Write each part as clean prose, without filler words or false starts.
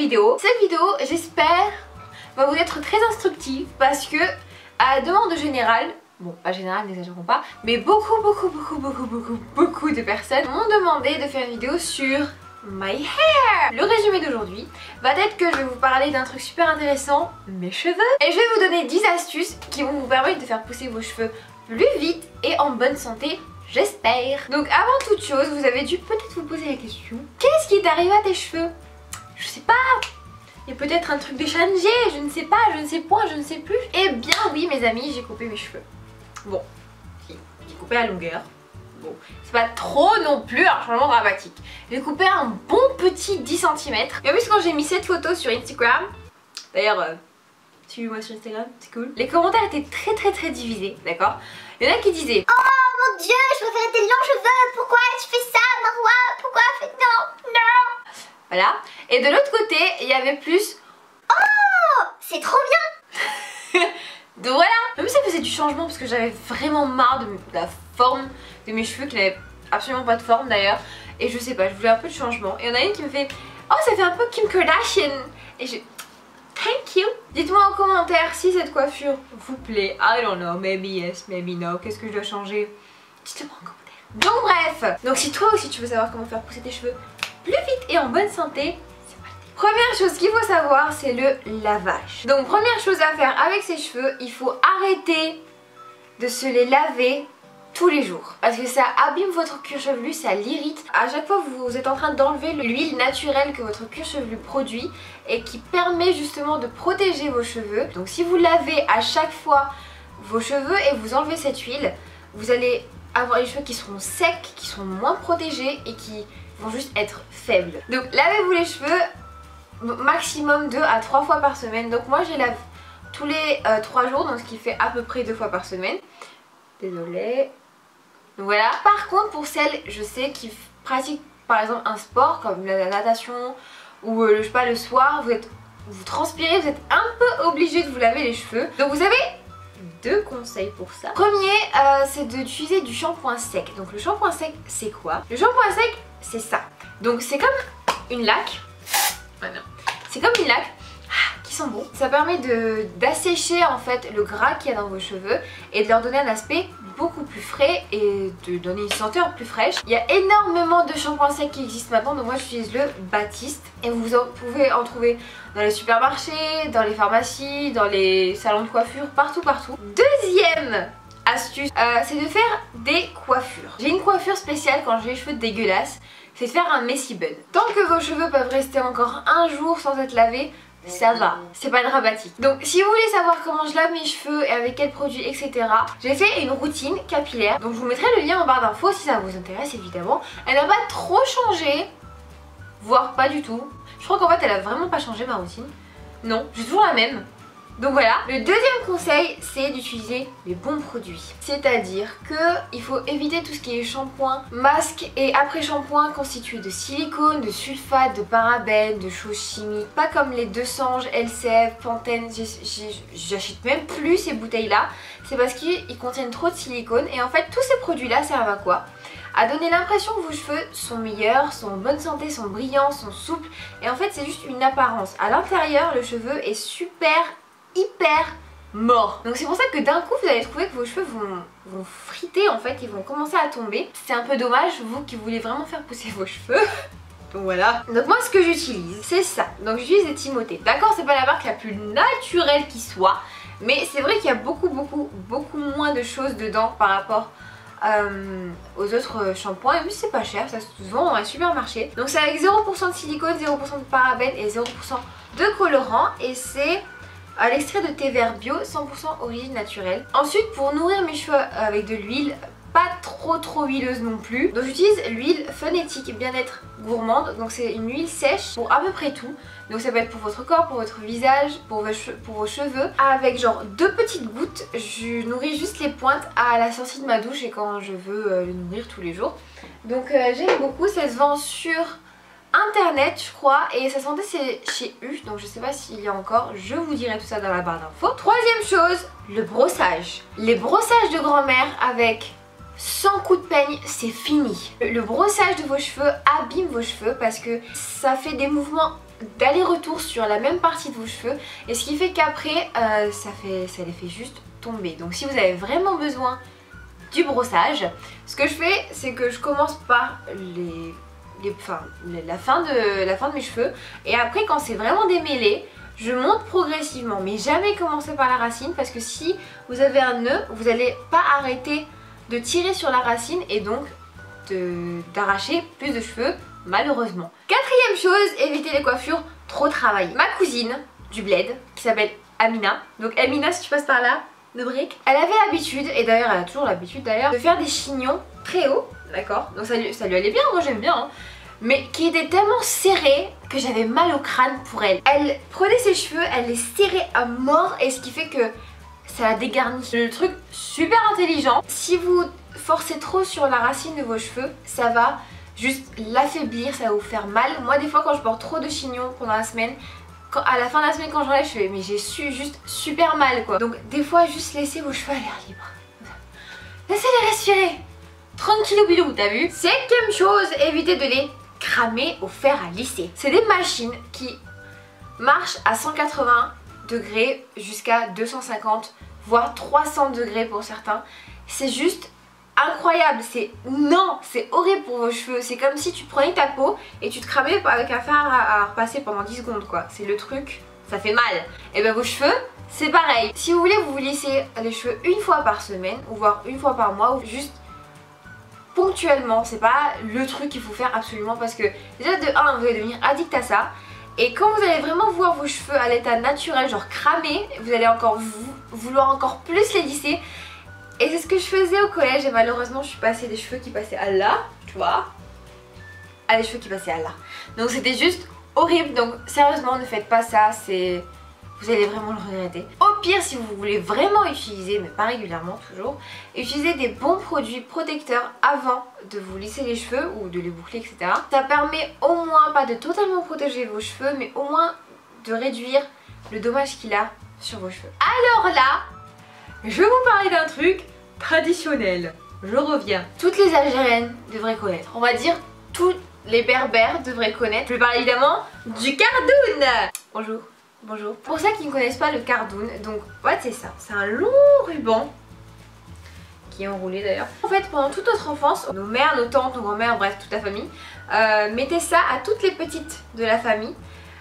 vidéo. Cette vidéo, j'espère, va vous être très instructive parce que, à la demande générale, bon, pas générale, n'exagérons pas, mais beaucoup de personnes m'ont demandé de faire une vidéo sur my hair. Le résumé d'aujourd'hui va être que je vais vous parler d'un truc super intéressant, mes cheveux. Et je vais vous donner 10 astuces qui vont vous permettre de faire pousser vos cheveux plus vite et en bonne santé, j'espère. Donc avant toute chose, vous avez dû peut-être vous poser la question, qu'est-ce qui est arrivé à tes cheveux? Je sais pas. Il y a peut-être un truc de changé, je ne sais pas, je ne sais point, je ne sais plus. Eh bien oui mes amis, j'ai coupé mes cheveux. Bon, j'ai coupé la longueur. Bon, c'est pas trop non plus un changement dramatique. J'ai coupé un bon petit 10 cm. Et en plus quand j'ai mis cette photo sur Instagram, d'ailleurs suivez-moi sur Instagram, c'est cool. Les commentaires étaient très divisés, d'accord? Il y en a qui disaient oh mon dieu, je préfère tes longs cheveux, pourquoi tu fais ça Marwa? Pourquoi tu fais non? Voilà. Et de l'autre côté, il y avait plus oh c'est trop bien. Donc voilà. Même si ça faisait du changement parce que j'avais vraiment marre de la forme de mes cheveux qui n'avaient absolument pas de forme d'ailleurs. Et je sais pas, je voulais un peu de changement. Et il y en a une qui me fait oh ça fait un peu Kim Kardashian. Et je thank you. Dites-moi en commentaire si cette coiffure vous plaît. I don't know, maybe yes, maybe no. Qu'est-ce que je dois changer? Dites-le-moi en commentaire. Donc bref. Donc si toi aussi tu veux savoir comment faire pousser tes cheveux plus vite et en bonne santé, c'est parti. Première chose qu'il faut savoir, c'est le lavage. Donc première chose à faire avec ses cheveux, il faut arrêter de se les laver tous les jours parce que ça abîme votre cuir chevelu, ça l'irrite. À chaque fois vous êtes en train d'enlever l'huile naturelle que votre cuir chevelu produit et qui permet justement de protéger vos cheveux. Donc si vous lavez à chaque fois vos cheveux et vous enlevez cette huile, vous allez avoir les cheveux qui seront secs, qui seront moins protégés et qui vont juste être faibles. Donc lavez-vous les cheveux maximum 2 à 3 fois par semaine. Donc moi je lave tous les 3 jours, donc ce qui fait à peu près 2 fois par semaine. Désolée. Donc voilà. Par contre pour celles je sais qui pratiquent par exemple un sport comme la natation ou je sais pas le soir, vous transpirez, vous êtes un peu obligé de vous laver les cheveux. Donc vous avez 2 conseils pour ça. Premier c'est d'utiliser du shampoing sec. Donc le shampoing sec c'est quoi? Le shampoing sec c'est ça. Donc c'est comme une laque. Ah non. C'est comme une laque qui sent bon. Ça permet d'assécher en fait le gras qu'il y a dans vos cheveux et de leur donner un aspect beaucoup plus frais et de donner une senteur plus fraîche. Il y a énormément de shampoings secs qui existent maintenant, donc moi j'utilise le Baptiste et vous pouvez en trouver dans les supermarchés, dans les pharmacies, dans les salons de coiffure, partout. Deuxième astuce, c'est de faire des coiffures. J'ai une coiffure spéciale quand j'ai les cheveux dégueulasses, c'est de faire un messy bun. Tant que vos cheveux peuvent rester encore un jour sans être lavés, ça va, c'est pas dramatique. Donc si vous voulez savoir comment je lave mes cheveux et avec quels produits etc, j'ai fait une routine capillaire. Donc je vous mettrai le lien en barre d'infos si ça vous intéresse évidemment. Elle n'a pas trop changé, voire pas du tout. Je crois qu'en fait elle a vraiment pas changé ma routine. Non, j'ai toujours la même. Donc voilà, le deuxième conseil c'est d'utiliser les bons produits. C'est-à-dire qu'il faut éviter tout ce qui est shampoing, masque et après-shampoing constitué de silicone, de sulfate, de parabènes, de choses chimiques. Pas comme les 200 LCF, Pantene, j'achète même plus ces bouteilles là. C'est parce qu'ils contiennent trop de silicone et en fait tous ces produits là servent à quoi? À donner l'impression que vos cheveux sont meilleurs, sont en bonne santé, sont brillants, sont souples. Et en fait c'est juste une apparence. À l'intérieur le cheveu est hyper mort. Donc c'est pour ça que d'un coup vous allez trouver que vos cheveux vont friter en fait, ils vont commencer à tomber. C'est un peu dommage, vous qui voulez vraiment faire pousser vos cheveux. Donc voilà. Donc moi ce que j'utilise c'est ça. Donc j'utilise des Timothée. D'accord, c'est pas la marque la plus naturelle qui soit, mais c'est vrai qu'il y a beaucoup moins de choses dedans par rapport aux autres shampoings. Et plus c'est pas cher, ça se vend dans un supermarché. Donc c'est avec 0% de silicone, 0% de parabènes et 0% de colorant. Et c'est à l'extrait de thé vert bio, 100% origine naturelle. Ensuite pour nourrir mes cheveux avec de l'huile, pas trop huileuse non plus. Donc j'utilise l'huile Phonétique Bien-être Gourmande. Donc c'est une huile sèche pour à peu près tout. Donc ça peut être pour votre corps, pour votre visage, pour vos cheveux. Avec genre 2 petites gouttes, je nourris juste les pointes à la sortie de ma douche et quand je veux le nourrir tous les jours. Donc j'aime beaucoup, ça se vend sur internet je crois et ça sentait c'est chez U, donc je sais pas s'il y a encore, je vous dirai tout ça dans la barre d'infos. Troisième chose, le brossage. Les brossages de grand-mère avec 100 coups de peigne, c'est fini. Le brossage de vos cheveux abîme vos cheveux parce que ça fait des mouvements d'aller-retour sur la même partie de vos cheveux et ce qui fait qu'après ça les fait juste tomber. Donc si vous avez vraiment besoin du brossage, ce que je fais c'est que je commence par la fin de mes cheveux et après quand c'est vraiment démêlé, je monte progressivement, mais jamais commencer par la racine parce que si vous avez un nœud, vous n'allez pas arrêter de tirer sur la racine et donc d'arracher plus de cheveux malheureusement. Quatrième chose, évitez les coiffures trop travaillées. Ma cousine du bled qui s'appelle Amina, donc Amina si tu passes par là, de briques, elle avait l'habitude, et d'ailleurs elle a toujours l'habitude d'ailleurs, de faire des chignons très hauts, d'accord, donc ça lui allait bien, moi j'aime bien hein, mais qui étaient tellement serrés que j'avais mal au crâne pour elle. Elle prenait ses cheveux, elle les serrait à mort et ce qui fait que ça la dégarnit. Le truc super intelligent, si vous forcez trop sur la racine de vos cheveux, ça va juste l'affaiblir, ça va vous faire mal. Moi des fois quand je porte trop de chignons pendant la semaine, à la fin de la semaine quand j'enlève je fais mais j'ai juste super mal quoi. Donc des fois juste laissez vos cheveux à l'air libre. Laissez-les respirer. Tranquillou bilou, t'as vu? Cinquième chose, évitez de les cramer au fer à lisser. C'est des machines qui marchent à 180 degrés jusqu'à 250 voire 300 degrés pour certains. C'est juste incroyable, c'est horrible pour vos cheveux. C'est comme si tu prenais ta peau et tu te cramais avec un fer à repasser pendant 10 secondes quoi. C'est le truc, ça fait mal. Et bien vos cheveux c'est pareil. Si vous voulez vous lissez les cheveux une fois par semaine ou voire une fois par mois ou juste ponctuellement, c'est pas le truc qu'il faut faire absolument parce que déjà de 1 vous allez devenir addict à ça et quand vous allez vraiment voir vos cheveux à l'état naturel genre cramés, vous allez encore vouloir encore plus les lisser. Et c'est ce que je faisais au collège et malheureusement je suis passée des cheveux qui passaient à là, tu vois, à des cheveux qui passaient à là. Donc c'était juste horrible, donc sérieusement ne faites pas ça, vous allez vraiment le regretter. Au pire si vous voulez vraiment utiliser, mais pas régulièrement toujours, utilisez des bons produits protecteurs avant de vous lisser les cheveux ou de les boucler etc. Ça permet au moins pas de totalement protéger vos cheveux mais au moins de réduire le dommage qu'il a sur vos cheveux. Alors là, je vais vous parler d'un truc traditionnel. Je reviens. Toutes les Algériennes devraient connaître. On va dire tous les Berbères devraient connaître. Je vais parler évidemment du cardoun. Bonjour. Bonjour. Pour ceux qui ne connaissent pas le cardoun, donc ouais, c'est ça. C'est un long ruban qui est enroulé d'ailleurs. En fait, pendant toute notre enfance, nos mères, nos tantes, nos grand-mères, bref, toute la famille, mettaient ça à toutes les petites de la famille.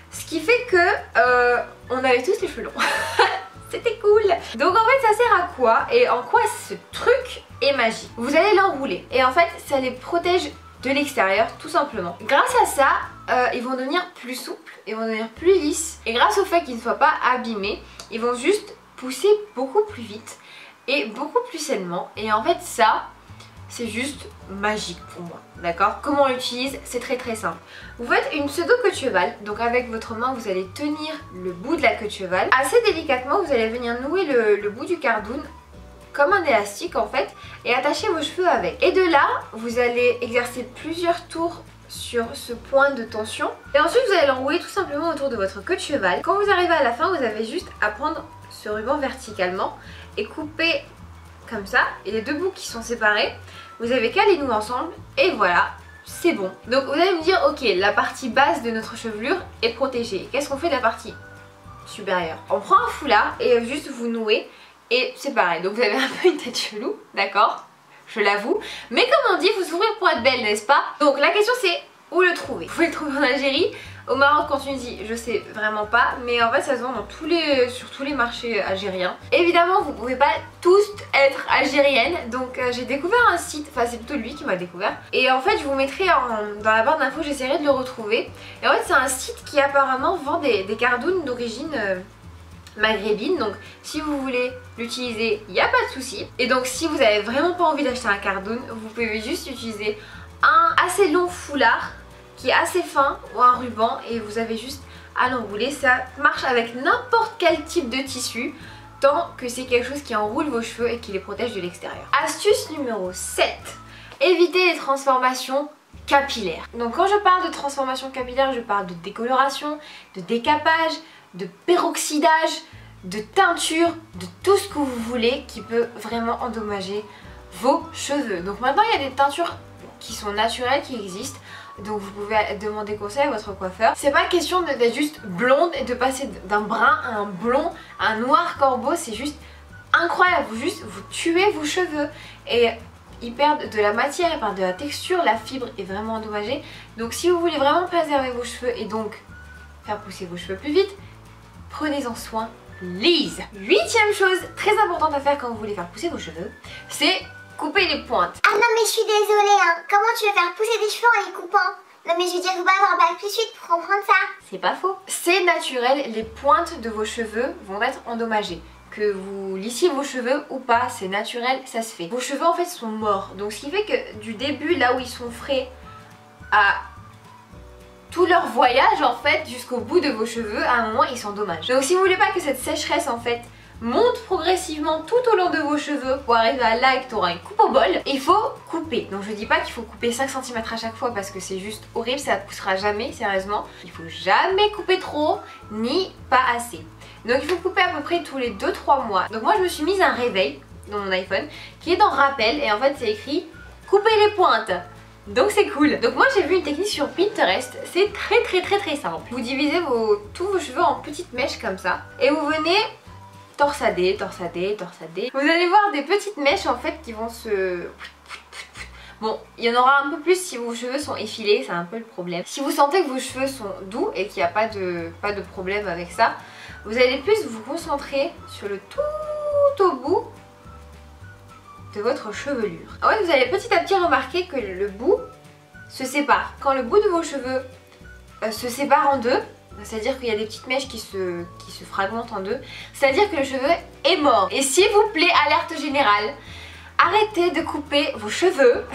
Ce qui fait que on avait tous les cheveux longs. C'était cool. Donc en fait ça sert à quoi et en quoi ce truc est magique? Vous allez l'enrouler et en fait ça les protège de l'extérieur tout simplement. Grâce à ça ils vont devenir plus souples, ils vont devenir plus lisses et grâce au fait qu'ils ne soient pas abîmés, ils vont juste pousser beaucoup plus vite et beaucoup plus sainement et en fait ça c'est juste magique pour moi, d'accord? Comment on l'utilise? C'est très simple. Vous faites une pseudo queue de cheval, donc avec votre main vous allez tenir le bout de la queue de cheval. Assez délicatement vous allez venir nouer le bout du cardoun comme un élastique en fait et attacher vos cheveux avec. Et de là vous allez exercer plusieurs tours sur ce point de tension et ensuite vous allez l'enrouler tout simplement autour de votre queue de cheval. Quand vous arrivez à la fin vous avez juste à prendre ce ruban verticalement et couper comme ça et les deux bouts qui sont séparés vous avez qu'à les nouer ensemble et voilà, c'est bon. Donc vous allez me dire ok, la partie basse de notre chevelure est protégée. Qu'est-ce qu'on fait de la partie supérieure? On prend un foulard et juste vous nouez et c'est pareil. Donc vous avez un peu une tête chelou, d'accord, je l'avoue, mais comme on dit, faut s'ouvrir pour être belle, n'est-ce pas? Donc la question c'est où le trouver? Vous pouvez le trouver en Algérie, au Maroc, en Tunisie, je sais vraiment pas, mais en fait ça se vend dans sur tous les marchés algériens. Évidemment vous pouvez pas tous être algérienne, donc j'ai découvert un site, enfin c'est plutôt lui qui m'a découvert, et en fait je vous mettrai dans la barre d'infos, j'essaierai de le retrouver. Et en fait c'est un site qui apparemment vend des cardounes d'origine maghrébine, donc si vous voulez l'utiliser il n'y a pas de souci. Et donc si vous avez vraiment pas envie d'acheter un cardoun, vous pouvez juste utiliser un assez long foulard qui est assez fin ou un ruban et vous avez juste à l'enrouler. Ça marche avec n'importe quel type de tissu tant que c'est quelque chose qui enroule vos cheveux et qui les protège de l'extérieur. Astuce numéro 7, évitez les transformations capillaires. Donc quand je parle de transformation capillaire, je parle de décoloration, de décapage, de peroxydage, de teinture, de tout ce que vous voulez qui peut vraiment endommager vos cheveux. Donc maintenant il y a des teintures qui sont naturelles qui existent. Donc vous pouvez demander conseil à votre coiffeur. C'est pas question d'être juste blonde et de passer d'un brun à un blond, à un noir corbeau. C'est juste incroyable, vous tuez vos cheveux. Et ils perdent de la matière, ils perdent de la texture, la fibre est vraiment endommagée. Donc si vous voulez vraiment préserver vos cheveux et donc faire pousser vos cheveux plus vite, prenez-en soin, please. 8e chose très importante à faire quand vous voulez faire pousser vos cheveux, c'est couper les pointes. Ah non mais je suis désolée hein, comment tu veux faire pousser des cheveux en les coupant? Non mais je veux dire, faut pas avoir bac plus 8 pour comprendre ça. C'est pas faux. C'est naturel, les pointes de vos cheveux vont être endommagées. Que vous lissiez vos cheveux ou pas, c'est naturel, ça se fait. Vos cheveux en fait sont morts, donc ce qui fait que du début, là où ils sont frais, à tout leur voyage en fait, jusqu'au bout de vos cheveux, à un moment ils s'endommagent. Donc si vous voulez pas que cette sécheresse en fait monte progressivement tout au long de vos cheveux pour arriver à là et que tu auras une coupe au bol, il faut couper. Donc je dis pas qu'il faut couper 5 cm à chaque fois parce que c'est juste horrible, ça ne poussera jamais, sérieusement. Il faut jamais couper trop, ni pas assez. Donc il faut couper à peu près tous les 2-3 mois. Donc moi je me suis mise un réveil dans mon iPhone qui est dans rappel et en fait c'est écrit couper les pointes. Donc c'est cool. Donc moi j'ai vu une technique sur Pinterest, c'est très simple. Vous divisez tous vos cheveux en petites mèches comme ça et vous venez torsader. Vous allez voir des petites mèches en fait qui vont se... Bon, il y en aura un peu plus si vos cheveux sont effilés, c'est un peu le problème. Si vous sentez que vos cheveux sont doux et qu'il n'y a pas de problème avec ça, vous allez plus vous concentrer sur le tout au bout de votre chevelure. En fait, vous allez petit à petit remarquer que le bout se sépare. Quand le bout de vos cheveux se sépare en deux, c'est-à-dire qu'il y a des petites mèches qui se fragmentent en deux, c'est-à-dire que le cheveu est mort. Et s'il vous plaît, alerte générale, arrêtez de couper vos cheveux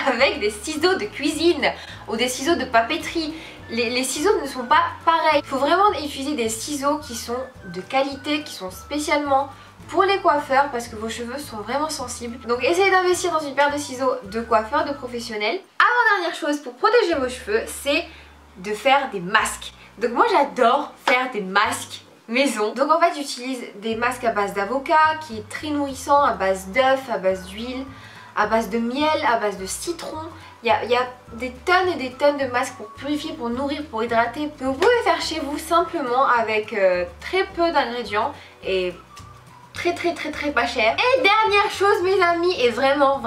avec des ciseaux de cuisine ou des ciseaux de papeterie. Les ciseaux ne sont pas pareils. Il faut vraiment utiliser des ciseaux qui sont de qualité, qui sont spécialement pour les coiffeurs parce que vos cheveux sont vraiment sensibles. Donc essayez d'investir dans une paire de ciseaux de coiffeur, de professionnel. Avant-dernière chose pour protéger vos cheveux, c'est de faire des masques. Donc moi j'adore faire des masques maison. Donc en fait j'utilise des masques à base d'avocat qui est très nourrissant, à base d'œufs, à base d'huile, à base de miel, à base de citron. Il y a des tonnes et des tonnes de masques pour purifier, pour nourrir, pour hydrater, que vous pouvez faire chez vous simplement avec très peu d'ingrédients et très pas cher. Et dernière chose mes amis, et vraiment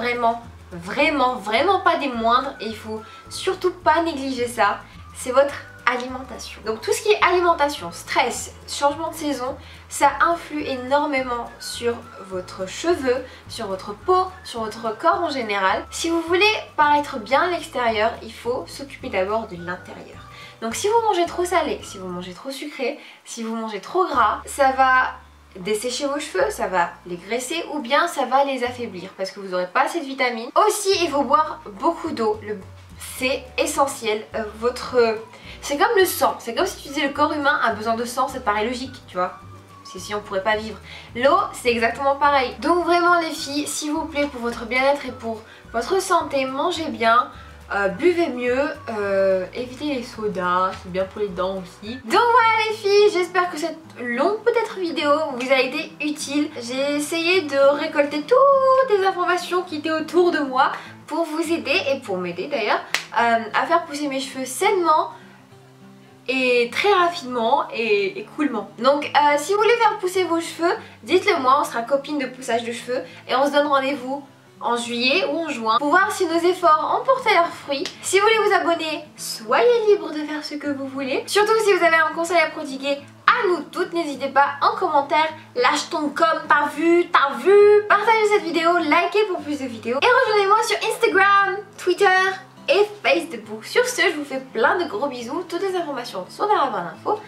pas des moindres, et il faut surtout pas négliger ça, c'est votre alimentation. Donc tout ce qui est alimentation, stress, changement de saison, ça influe énormément sur votre cheveu, sur votre peau, sur votre corps en général. Si vous voulez paraître bien à l'extérieur, il faut s'occuper d'abord de l'intérieur. Donc si vous mangez trop salé, si vous mangez trop sucré, si vous mangez trop gras, ça va dessécher vos cheveux, ça va les graisser ou bien ça va les affaiblir parce que vous n'aurez pas assez de vitamines. Aussi il faut boire beaucoup d'eau, c'est essentiel. C'est comme le sang, c'est comme si tu disais le corps humain a besoin de sang, ça te paraît logique, tu vois. C'est si on pourrait pas vivre. L'eau, c'est exactement pareil. Donc vraiment les filles, s'il vous plaît, pour votre bien-être et pour votre santé, mangez bien, buvez mieux, évitez les sodas, c'est bien pour les dents aussi. Donc voilà les filles, j'espère que cette longue peut-être vidéo vous a été utile. J'ai essayé de récolter toutes les informations qui étaient autour de moi pour vous aider et pour m'aider d'ailleurs à faire pousser mes cheveux sainement et très rapidement et coolement. Donc si vous voulez faire pousser vos cheveux, dites-le moi, on sera copines de poussage de cheveux et on se donne rendez-vous en juillet ou en juin pour voir si nos efforts ont porté leurs fruits. Si vous voulez vous abonner, soyez libre de faire ce que vous voulez. Surtout si vous avez un conseil à prodiguer à nous toutes, n'hésitez pas en commentaire, lâche ton com, t'as vu, partagez cette vidéo, likez pour plus de vidéos et rejoignez-moi sur Instagram, Twitter et Facebook. Sur ce, je vous fais plein de gros bisous, toutes les informations sont dans la barre d'infos.